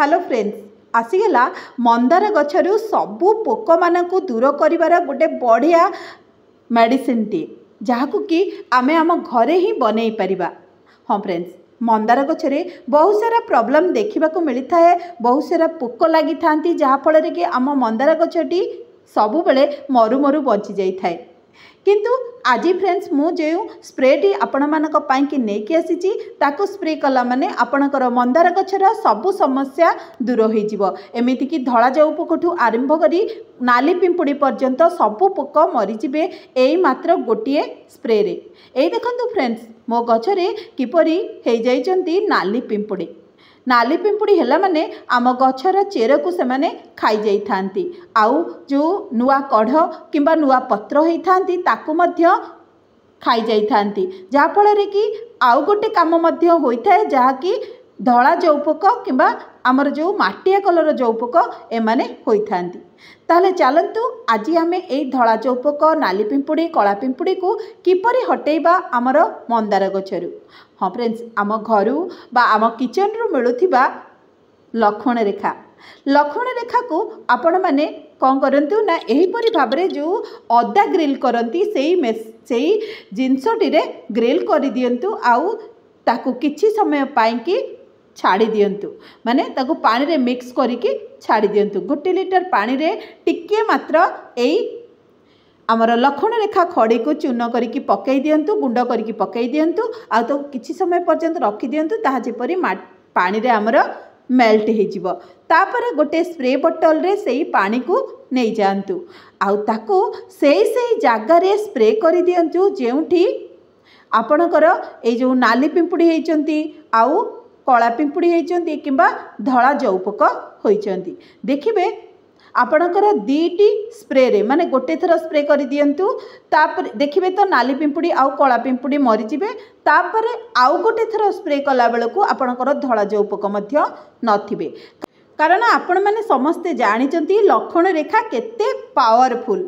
Hello friends आसीगला Mandar गछरु सबु पोक मानकु दूर करिवार गोटे बढ़िया मेडिसिन टी जहाँकु कि आमे आम घरे ही बनै परिबा। हाँ फ्रेंड्स मंदार गछरे बहुत सारा प्रॉब्लम देखा मिलता है, बहुत सारा पोक लगी था जहाँफल कि आम मंदार गछटी सबु बेले मरु मरु बची जाई थाए। किंतु आज फ्रेंड्स मुझे स्प्रेटी आपण मानक पाई नेकी आसी ताको स्प्रे कला माने आपणकर मंदार गछर सबु समस्या दूर हो जिवो। एमिति कि धला जाऊ पोकठू आरंभ करी नाली पिंपुड़ी पर्यंत सबु पोक मरीजिबे एई मात्र गोटिए स्प्रे रे। एई देखंतु फ्रेंड्स मो गछरे किपरि हे जाइचंती नाली पिंपुड़ी। नाली पिंपुड़ी हैला माने आम गछर चेर को से माने खाई जाई थांती, आउ जो नुआ कढ़ किंबा नुआ पत्र होई थांती ताकू मध्य खाई जाई थांती, जहा फल कि आउ गोटे काम मध्य होई थाए जहा कि धला जौपोक किंबा आमर जो माटिया कलर जौपोक एमाने होई थांती। ताहले चलंतु आज आमे एई धला जौपोक नाली पिंपुड़ी कला पिंपुड़ी को किपरि हटेइबा आमर मंदार गछरु। हाँ फ्रेंड्स आम घरु बा आम किचन रु मिलुथिबा लक्ष्मण रेखा को आपण माने कौन करंतु ना एहीपरि भाबरे जो अदा ग्रिल करंती सेही जिनसटी रे ग्रिल कर दियंतु, आउ ताकू किछि समय पाई कि छाड़ी दियंतु, माने ताकू पानी रे मिक्स करिके छाड़ी दियंतु। 1 लिटर पानी रे टिके मात्र एई आमर लक्ष्मण रेखा खड़ी को चूर्ण करिकी पकई दियंतु, गुंड करिकी पकई दियंतु, आ तो किछि समय पर्यंत रखी दियंतु ताहा जेपरि पानी रे आमर मेल्ट हो जिवो। तापर गोटे स्प्रे बोतल रे सेही पानी को नहीं जांतु, आउ ताकू सेही जागा रे स्प्रे करि दियंतु जेउठी आपणकर ए जो नाली पिंपुड़ी होइचंती आउ कला पिंपुड़ी होइचंती किंबा धला जौपोक होइचंती। देखिबे आपणकर 2टी स्प्रे रे माने गोटे थर स्प्रे कर दियंतु, तापर देखिबे तो नाली पिंपुड़ी आउ कला पिंपुड़ी मरी जिवे। तापर आउ गोटे थर स्प्रे कला बेलको आपणकर धला जौपोक मध्य नथिबे, कारण आपण माने समस्ते जानिचंती लक्ष्मण रेखा केते पावरफुल,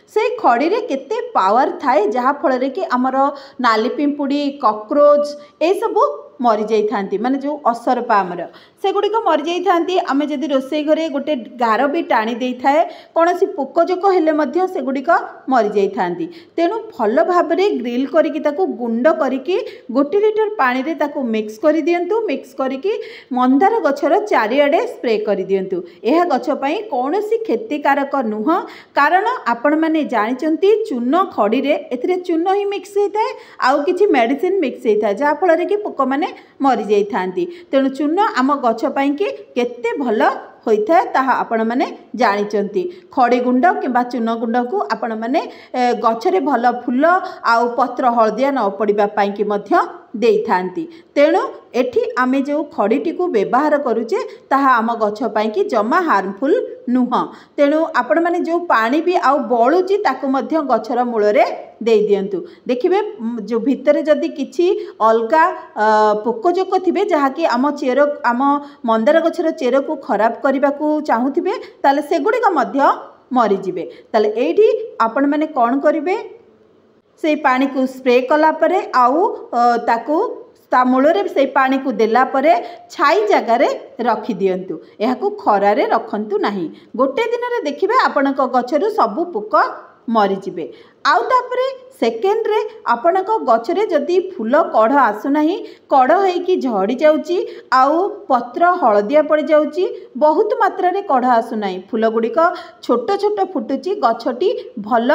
से खड़ी रे केते पावर थाए जहा फल रे कि हमर नाली पिंपुड़ी कॉकरोच ए सब मरी जाई थांती, माने जो असरपा आमर से गुडी को मरी जाई थांती। आमे जदि रोसई घरे गोटे गार भी टाणी देई थाए कोनोसी पोकजोक हेले मध्य से गुडी को मरी जाई थांती। तेनु भल भाबरे ग्रिल करिकी ताकू गुंड करिकी 1 लिटर पानी रे ताकू मिक्स करि दियंतु, मिक्स करिकी मंदार गछर चारिआडे स्प्रे करि दियंतु। एहा गछ पई कोनोसी क्षतिकारक नुह, कारण आपण माने जानिचंती चूर्ण खड़ी रे एथिरे चूर्ण ही मिक्स हेताए आउ किछि मेडिसिन मिक्स हेताए जहा फल रे कि पोक माने मरी जाई थांती। तेणु चूर्ण आम गछ पाई कि केते भल होइथाए ताहा आपण माने जानिचंती। खड़ी गुंड किंबा चूर्ण गुंड को आपण माने गछरे भल फूल आउ पत्र हलदिया न पड़िबा पाई कि मध्य देई थांती। तेणु एठी आमे जो खड़ीटी को व्यवहार करूचे ताहा आम गछ पाई कि जमा हार्मफुल नुह। तेणु आपण माने जो पानी भी आउ बळुची ताकू मध्य गछर मूल रे देई दियंतु। देखिबे जो भितरे जदि किछि अलगा पोकजोक थिबे जहा कि आम चेर आम मंदार गछर चेर को खराब करबा को चाहुथिबे ताले सेगुडी का मध्य मरी जिवे। ताले एठी आपण माने कोन करिवे से पानी को स्प्रे कला परे आउ ताकू ता मूलरे से पानी को देला परे छाई जगार रखी दियंतु, एहाकू खरारे रखंतु नाही। गोटे दिन रे देखिबे आपणक गछरु सबु पोक मरी जिवे। आउ तापरे सेकेंड रे आपणक गछरे जदि फूल कढ़ आसु नाही, कढ़ हेकी झड़ी जाउची आउ पत्र हलदिया पड़ जाउची, बहुत मात्रा रे कढ़ आसु नाही, फूल गुड़िक छोट छोट फुटुची, गछटी भल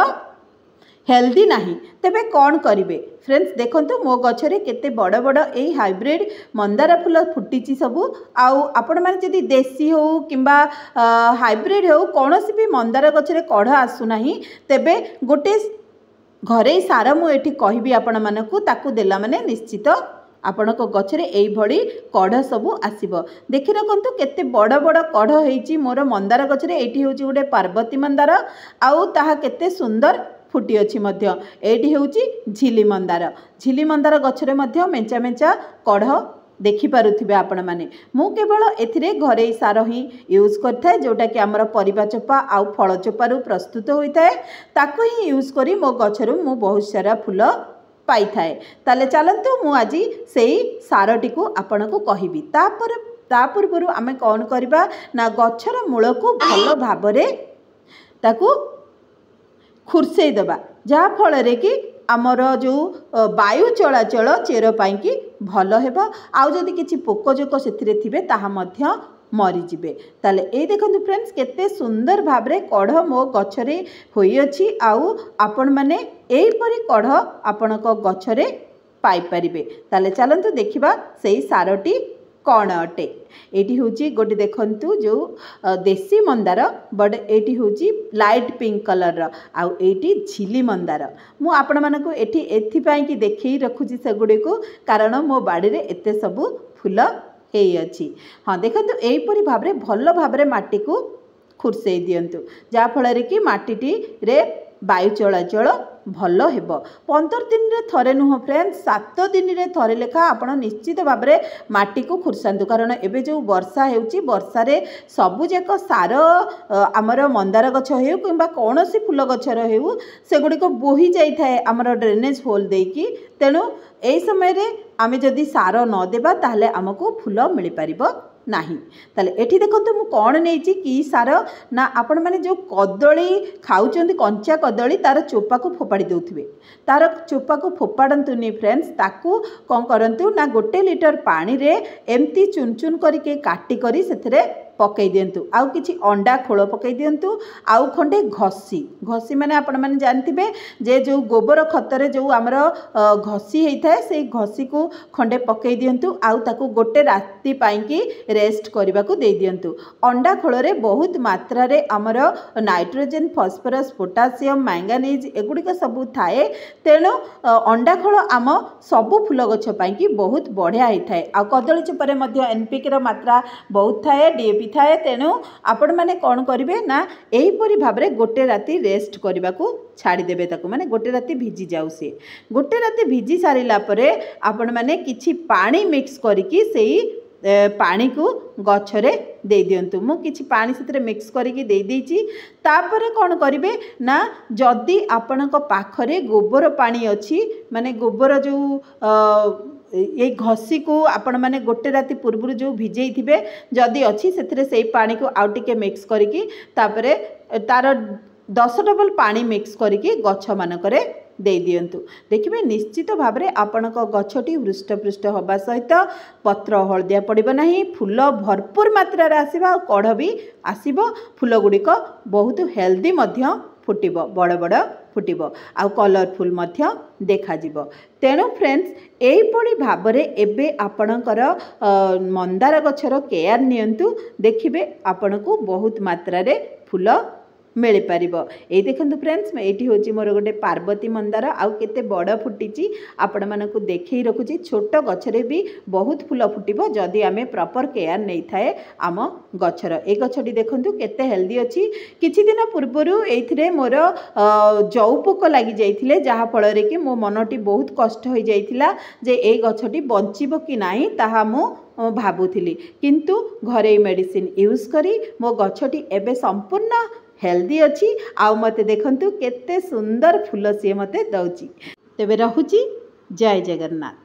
हेल्दी नाही, तेबे कौन करिवे फ्रेंड्स। देखंतु मो गछरे केते बड़ बड़ ए हाइब्रिड मंदार फूल फुटीची सबु, आउ आपण माने जदि देसी हो किंबा हाइब्रिड हो कोनोसी भी मंदार गछरे कढ़ आसु नाही, तेबे गोटे घरे सार मु एठी कहिबी आपण मानकू ताकू देला माने निश्चित आपणक गछरे एई भड़ी कढ़ सबु आसीबो। देखि रखंतु केते बड़ बड़ कढ़ हेची मोर मंदार गछरे। एठी होची गोटे पार्वती मंदार आउ ताहा केते सुंदर फुटी अछि मध्य। एठी होची झिली मंदार गछरे मध्य मेंचा मेंचा कढ़ देखि पारुथिबे आपण माने। मु केवल एथिरे घरे सार ही यूज करथाय जोटा कि हमर परिबा चोपा आउ फल चोपारु प्रस्तुत होइथाय, ताकू ही यूज करी मो गछरु मु बहुत सारा फूल पाई थाए। ताले चलंतु मु आज सेही सारटी को आपण को कहिबी। तापर ता पूर्व आमे कौन करबा ना गछर मूल को भल भाबरे ताकू खुर्सई देबा जहा फल रे कि आमर जो वायु चलाचल चेर पाई कि भल हेबो आउ जदि किछि पोकजोक सेथिरे थिबे ताहा मध्य मरीजे। ताले ए देखंतु फ्रेंड्स केते सुंदर भाबरे कढ़ मो गछरे होई अछि आउ आपण माने एहीपरि कढ़ आपणक गछरे पाई परिबे। ताले चलंतु देखिबा सेही सारटी कौन अटे। एटी होची गोटे देखंतु जो देसी मंदार बट एटी होची लाइट पिंक कलर रो आउ एटी झिली मंदार। मु आपण मानको एठी एथि पई कि देखै रखुची सेगुडी को कारण मो बाड़ी रे एते सबु फूल हेई अछि। हाँ देखंतु एहीपरि भाबरे भल भाबरे माटी को खुर्सई दियंतु जा फल रे कि माटीटी रे वायु चलाचल भल हेबो। 15 दिन रे थरे नुह फ्रेंड्स 7 दिन रे थरे लेखा आपण निश्चित भाबरे माटी को खुर्सांतु कारण एबे जो वर्षा हेउची वर्षा रे सबु जेक सार आमर मंदार गछ हेउ किंबा कोनोसी फूल गछर हेउ सेगुडी को बोही जाई थाए आमर ड्रेनेज होल देकी तेनु एई समय रे आमे जदी सार न देबा ताहले हमको फूल मिली परिबो नाही। ताले एठी देखंतु मु कोन नेइची कि सार ना आपण माने जो कदली खाउचंदी कंचा कदली तार चोपा को फोपाड़ी देउथिबे तार चोपा को फोपाडंतुनी फ्रेंड्स ताकू कोन करंतु ना 1 लीटर पानी रे एम्ति चुन चुन करके काटी करी सेथरे पकई दियंतु आउ किछि अंडा खोल पकई दियंतु आउ खंडे घसी घसी माने आपण माने जानथिबे जे जो गोबर खतरे जो हमर घसी हेइथाय से घसी को खंडे पकई दियंतु आउ ताकू गोटे राती पाई कि रेस्ट करबा को दे दियंतु। अंडा खोल रे बहुत मात्रा रे हमर नाइट्रोजन फास्फोरस पोटासियम मैंगानीज एगुडी का सब थाए तेणु अंडा खोल आम सबु फूल गछ पाई कि बहुत बढ़िया हेइथाय आ कदली चोपारे मध्य एनपीके रो मात्रा बहुत थाए डीएपी थाए तेणु आपण माने कौन करिवे ना एहीपरि भाबरे गोटे राती रेस्ट करबा को छाड़ी देबे ताकू माने गोटे राती भिजी जाउ से गोटे राती भिजी सारिला परे आपण माने किछि पानी मिक्स करिकि सेही पानी को गछरे दे दियंतु। मु किछि पानी सेतरे मिक्स करिकि दे देइची तापरे कोन करिवे ना जदी आपणक पाखरे गोबर पानी अछि माने गोबर जो ये घसी को आपण माने गोटे राती पूर्व जो भिजई थिबे जदी अछि सेथरे सेही पानी को आउ टिके मिक्स करिकि तापरे तार 10 डबल पानी मिक्स करिकि गछ मानकरे दे दियंतु। देखिबे निश्चित भाबरे आपणक गछटी हृष्टपृष्ट होबा सहित पत्र हळदिया पड़िबो नाही फूल भरपूर मात्रा रे आसीबा कढ़ भी आसीबो फूल गुड़िक बहुत हेल्दी मध्य फुटिबो बड़ बड़ फुटिबो आ कलरफुल मध्य देखा जिवो। तेणु फ्रेंड्स एहीपरि भाबरे एबे आपणकर मंदार गछर केयर नियंतु देखिबे आपणको बहुत मात्रा रे फूल मिल पार। ये देखो फ्रेंड्स ये हूँ मोर गोटे पार्वती मंदार आउ केते बड़ फुटी आपण मानक देखई रखुची छोट गछरे भी बहुत फूल फुटिबो जदि आमे प्रॉपर केयर नहीं थाए आम गछर। ए गछटी देखंतु केते हेल्दी अछि। किछि दिन पूर्वरु एथिरे मोर जौ पोक लागि जाइथिले जहा फल रे कि मो मनटी बहुत कष्ट हो जाइथिला जे ए गछटी बंचिबो कि नाही ताहा मो भाबुथिली किंतु घरे मेडिसिन यूज करी मो गछटी एबे संपूर्ण हेल्दी अच्छी आउ मते देखंतु केते सुंदर फूल सी मते दउची। तेबे रहुची जय जगन्नाथ।